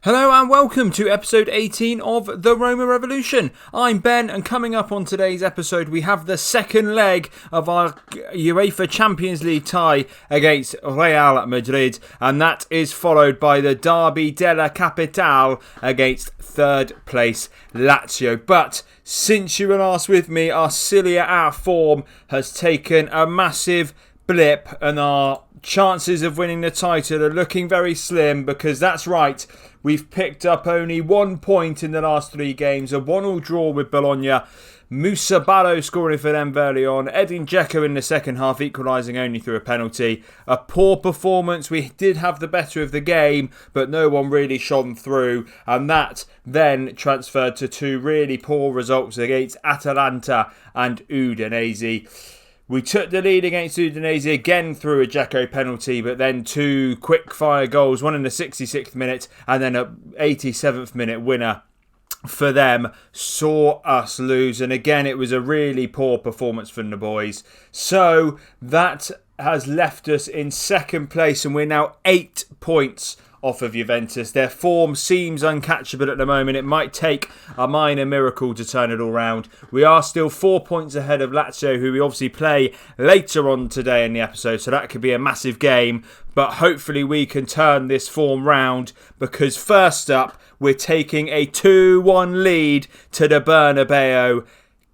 Hello and welcome to episode 18 of the Roma Revolution. I'm Ben, and coming up on today's episode we have the second leg of our UEFA Champions League tie against Real Madrid, and that is followed by the Derby della Capitale against third place Lazio. But since you were last with me, our form has taken a massive blip and our chances of winning the title are looking very slim, because that's right, we've picked up only 1 point in the last 3 games, a 1-1 draw with Bologna, Moussa Barrow scoring for them early on, Edin Dzeko in the second half equalising only through a penalty. A poor performance. We did have the better of the game, but no one really shone through, and that then transferred to 2 really poor results against Atalanta and Udinese. We took the lead against Udinese again through a Dzeko penalty, but then 2 quick-fire goals, one in the 66th minute and then a 87th minute winner for them, saw us lose. And again, it was a really poor performance from the boys. So that has left us in second place, and we're now 8 points off of Juventus. Their form seems uncatchable at the moment. It might take a minor miracle to turn it all round. We are still 4 points ahead of Lazio, who we obviously play later on today in the episode, so that could be a massive game. But hopefully we can turn this form round, because first up, we're taking a 2-1 lead to the Bernabeu.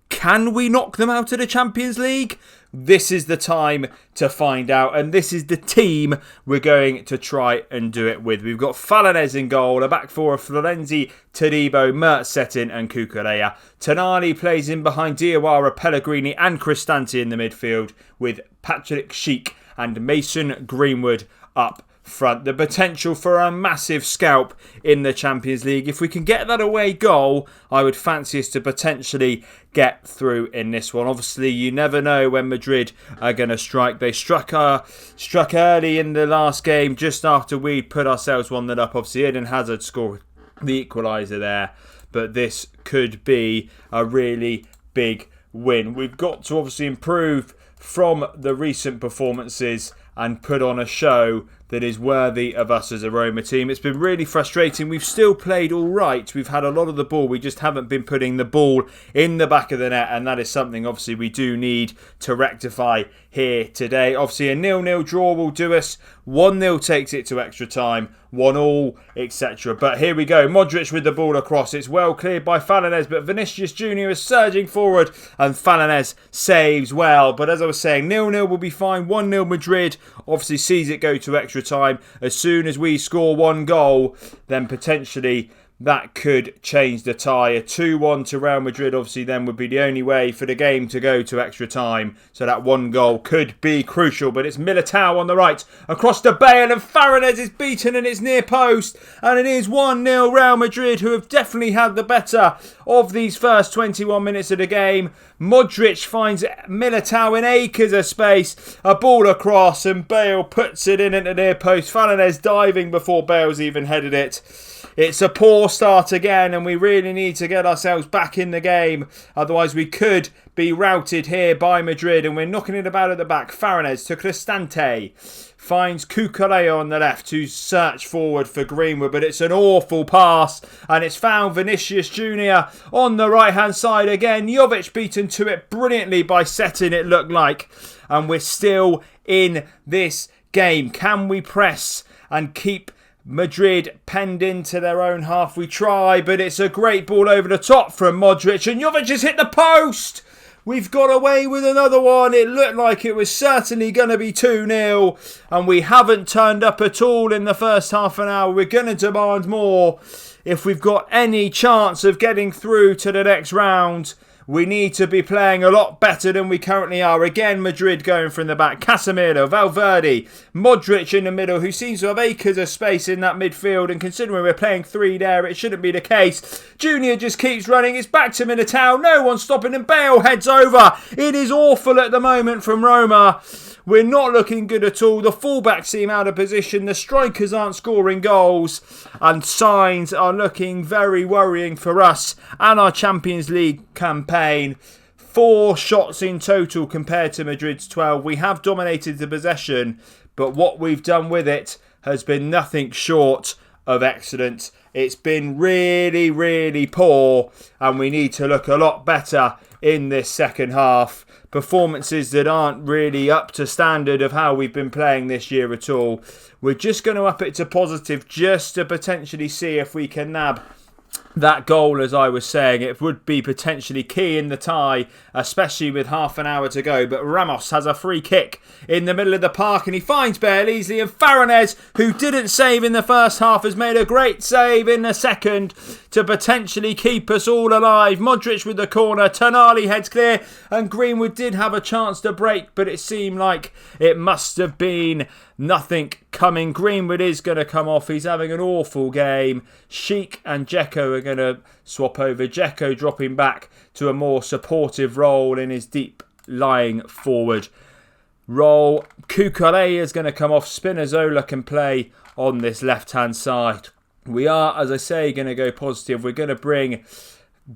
Can we knock them out of the Champions League? This is the time to find out, and this is the team we're going to try and do it with. We've got Falanes in goal, a back four of Florenzi, Todibo, Mertz, Settin and Cucurella. Tonali plays in behind Diawara, Pellegrini and Cristante in the midfield, with Patrick Schick and Mason Greenwood up front. The potential for a massive scalp in the Champions League. If we can get that away goal, I would fancy us to potentially get through in this one. Obviously, you never know when Madrid are going to strike. They struck early in the last game, just after we'd put ourselves 1-0 up. Obviously, Eden Hazard scored the equaliser there, but this could be a really big win. We've got to obviously improve from the recent performances and put on a show that is worthy of us as a Roma team. It's been really frustrating. We've still played all right. We've had a lot of the ball. We just haven't been putting the ball in the back of the net, and that is something obviously we do need to rectify here today. Obviously a 0-0 draw will do us. 1-0 takes it to extra time. 1-1, etc. But here we go. Modric with the ball across. It's well cleared by Falanes, but Vinicius Jr. is surging forward and Falanes saves well. But as I was saying, 0-0 will be fine. 1-0 Madrid obviously sees it go to extra time. As soon as we score 1 goal, then potentially that could change the tie. A 2-1 to Real Madrid obviously then would be the only way for the game to go to extra time. So that 1 goal could be crucial. But it's Militao on the right, across the Bale, and Faranes is beaten and it's near post. And it is 1-0 Real Madrid, who have definitely had the better of these first 21 minutes of the game. Modric finds Militao in acres of space. A ball across and Bale puts it in at the near post. Faranes diving before Bale's even headed it. It's a poor start again, and we really need to get ourselves back in the game. Otherwise, we could be routed here by Madrid, and we're knocking it about at the back. Faranes to Cristante. Finds Cucurella on the left to search forward for Greenwood, but it's an awful pass, and it's found Vinicius Jr. on the right-hand side again. Jovic beaten to it brilliantly by Settin, it looked like. And we're still in this game. Can we press and keep Madrid penned into their own half? We try, but it's a great ball over the top from Modric, and Jovic has hit the post. We've got away with another one. It looked like it was certainly going to be 2-0, and we haven't turned up at all in the first half an hour. We're going to demand more if we've got any chance of getting through to the next round. We need to be playing a lot better than we currently are. Again, Madrid going from the back. Casemiro, Valverde, Modric in the middle, who seems to have acres of space in that midfield. And considering we're playing 3 there, it shouldn't be the case. Junior just keeps running. It's back to Militao. No one stopping him. Bale heads over. It is awful at the moment from Roma. We're not looking good at all. The fullbacks seem out of position. The strikers aren't scoring goals. And signs are looking very worrying for us and our Champions League campaign. 4 shots in total compared to Madrid's 12. We have dominated the possession, but what we've done with it has been nothing short of excellence. It's been really, really poor, and we need to look a lot better in this second half. Performances that aren't really up to standard of how we've been playing this year at all. We're just going to up it to positive just to potentially see if we can nab that goal. As I was saying, it would be potentially key in the tie, especially with half an hour to go. But Ramos has a free kick in the middle of the park and he finds Bale easily, and Faranez, who didn't save in the first half, has made a great save in the second to potentially keep us all alive. Modric with the corner, Tonali heads clear, and Greenwood did have a chance to break, but it seemed like it must have been nothing coming. Greenwood is going to come off. He's having an awful game. Sheik and Dzeko are going to swap over. Dzeko dropping back to a more supportive role in his deep lying forward role. Cucurella is going to come off. Spinazzola can play on this left-hand side. We are, as I say, going to go positive. We're going to bring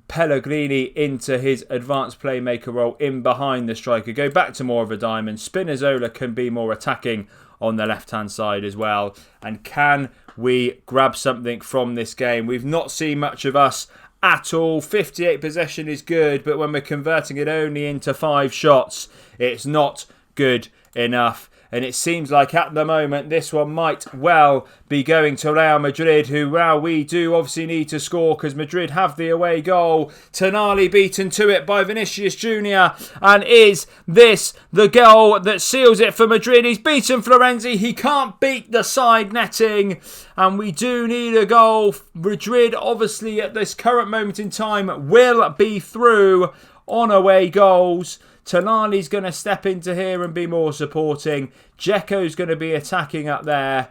Pellegrini into his advanced playmaker role in behind the striker. Go back to more of a diamond. Spinazzola can be more attacking on the left-hand side as well. And can we grab something from this game? We've not seen much of us at all. 58 possession is good, but when we're converting it only into 5 shots, it's not good enough. And it seems like at the moment this one might well be going to Real Madrid, who now we do obviously need to score because Madrid have the away goal. Tonali beaten to it by Vinicius Jr. And is this the goal that seals it for Madrid? He's beaten Florenzi. He can't beat the side netting. And we do need a goal. Madrid obviously at this current moment in time will be through on away goals. Tonali's going to step into here and be more supporting. Dzeko's going to be attacking up there.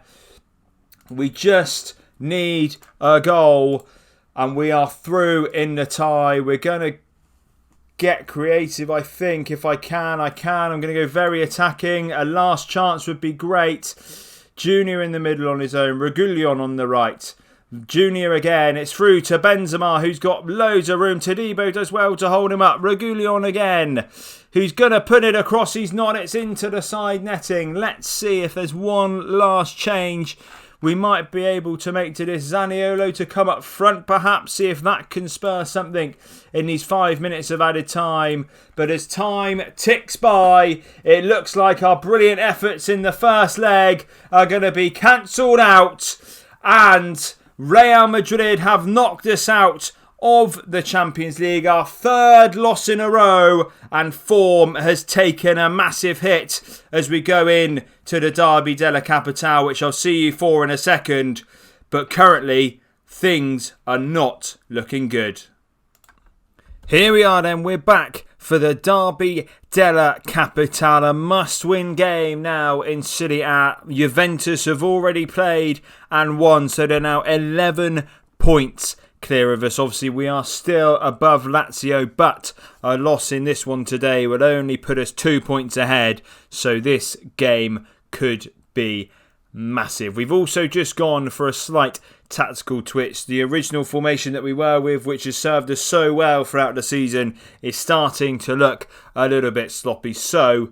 We just need a goal and we are through in the tie. We're going to get creative, I think. If I can. I'm going to go very attacking. A last chance would be great. Junior in the middle on his own. Reguilon on the right. Junior again, it's through to Benzema, who's got loads of room. Todibo does well to hold him up. Reguilon again, who's going to put it across. He's not, it's into the side netting. Let's see if there's one last change we might be able to make to this. Zaniolo to come up front perhaps, see if that can spur something in these 5 minutes of added time. But as time ticks by, it looks like our brilliant efforts in the first leg are going to be cancelled out, and Real Madrid have knocked us out of the Champions League. Our third loss in a row, and form has taken a massive hit as we go in to the Derby della Capitale, which I'll see you for in a second. But currently, things are not looking good. Here we are then, we're back for the Derby della Capitale, a must-win game now in Serie A. Juventus have already played and won, so they're now 11 points clear of us. Obviously, we are still above Lazio, but a loss in this one today would only put us 2 points ahead, so this game could be massive. We've also just gone for a slight tactical twitch. The original formation that we were with, which has served us so well throughout the season, is starting to look a little bit sloppy. So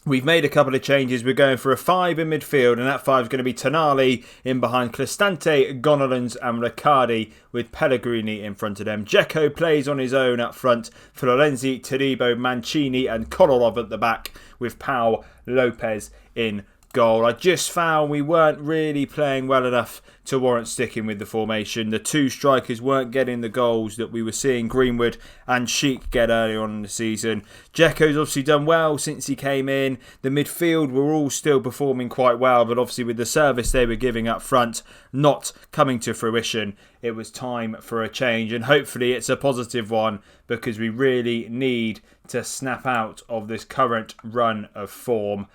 we've made a couple of changes. We're going for a 5 in midfield, and that 5 is going to be Tonali in behind Cristante, Gonalons and Riccardi, with Pellegrini in front of them. Dzeko plays on his own up front. Florenzi, Todibo, Mancini and Kolarov at the back, with Pau Lopez in goal. I just found we weren't really playing well enough to warrant sticking with the formation. The two strikers weren't getting the goals that we were seeing Greenwood and Sheik get earlier on in the season. Dzeko's obviously done well since he came in. The midfield were all still performing quite well, but obviously with the service they were giving up front not coming to fruition, it was time for a change, and hopefully it's a positive one, because we really need to snap out of this current run of form.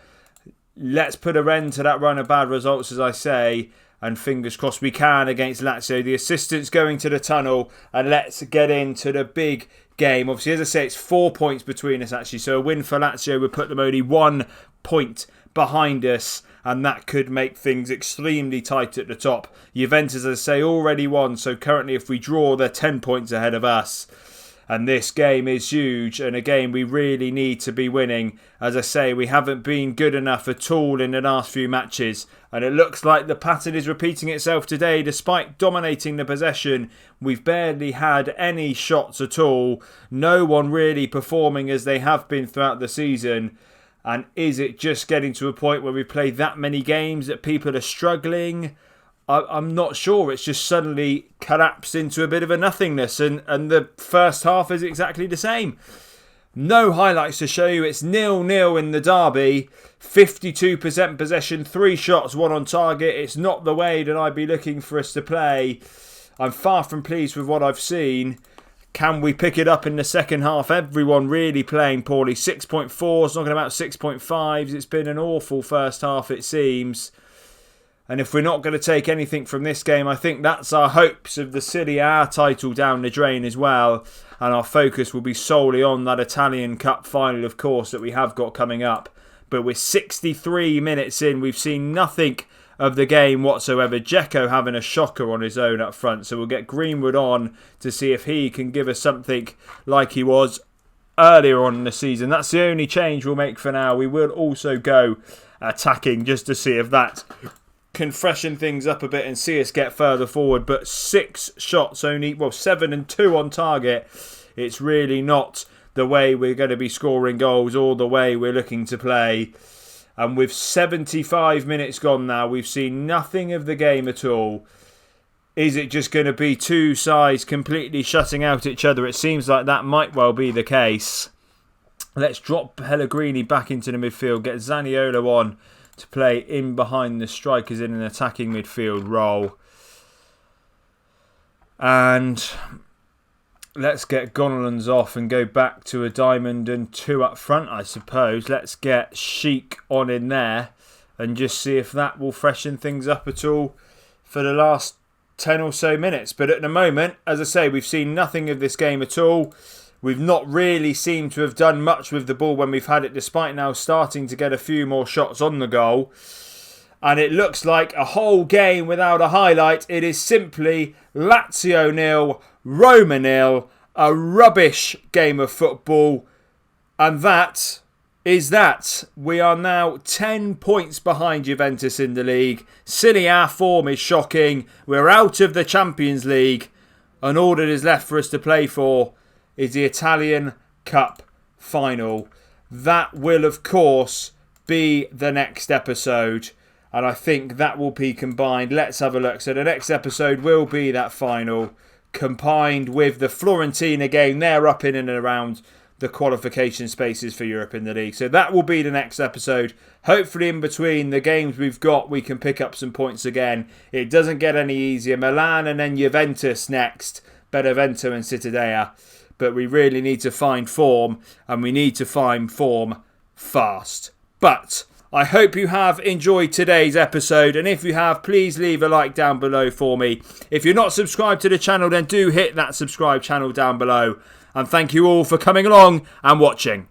Let's put an end to that run of bad results, as I say, and fingers crossed we can against Lazio. The assistant's going to the tunnel, and let's get into the big game. Obviously, as I say, it's 4 points between us, actually, so a win for Lazio would put them only 1 point behind us, and that could make things extremely tight at the top. Juventus, as I say, already won, so currently if we draw, they're 10 points ahead of us. And this game is huge, and a game we really need to be winning. As I say, we haven't been good enough at all in the last few matches, and it looks like the pattern is repeating itself today. Despite dominating the possession, we've barely had any shots at all. No one really performing as they have been throughout the season. And is it just getting to a point where we play that many games that people are struggling? I'm not sure. It's just suddenly collapsed into a bit of a nothingness, and the first half is exactly the same. No highlights to show you. It's 0-0 in the derby. 52% possession, 3 shots, 1 on target. It's not the way that I'd be looking for us to play. I'm far from pleased with what I've seen. Can we pick it up in the second half? Everyone really playing poorly. 6.4s, talking about 6.5s. It's been an awful first half, it seems. And if we're not going to take anything from this game, I think that's our hopes of the Serie A title down the drain as well. And our focus will be solely on that Italian Cup final, of course, that we have got coming up. But we're 63 minutes in. We've seen nothing of the game whatsoever. Dzeko having a shocker on his own up front. So we'll get Greenwood on to see if he can give us something like he was earlier on in the season. That's the only change we'll make for now. We will also go attacking just to see if that can freshen things up a bit and see us get further forward. But 6 shots only, 7 and 2 on target. It's really not the way we're going to be scoring goals or the way we're looking to play. And with 75 minutes gone now, we've seen nothing of the game at all. Is it just going to be two sides completely shutting out each other? It seems like that might well be the case. Let's drop Pellegrini back into the midfield, get Zaniolo on to play in behind the strikers in an attacking midfield role. And let's get Gonalons off and go back to a diamond and 2 up front, I suppose. Let's get Sheik on in there and just see if that will freshen things up at all for the last 10 or so minutes. But at the moment, as I say, we've seen nothing of this game at all. We've not really seemed to have done much with the ball when we've had it, despite now starting to get a few more shots on the goal. And it looks like a whole game without a highlight. It is simply Lazio 0, Roma 0. A rubbish game of football. And that is that. We are now 10 points behind Juventus in the league. Serie A form is shocking. We're out of the Champions League. And all that is left for us to play for is the Italian Cup final. That will, of course, be the next episode. And I think that will be combined. Let's have a look. So the next episode will be that final, combined with the Fiorentina game. They're up in and around the qualification spaces for Europe in the league. So that will be the next episode. Hopefully in between the games we've got, we can pick up some points again. It doesn't get any easier. Milan and then Juventus next. Benevento and Cittadella. But we really need to find form, and we need to find form fast. But I hope you have enjoyed today's episode, and if you have, please leave a like down below for me. If you're not subscribed to the channel, then do hit that subscribe channel down below. And thank you all for coming along and watching.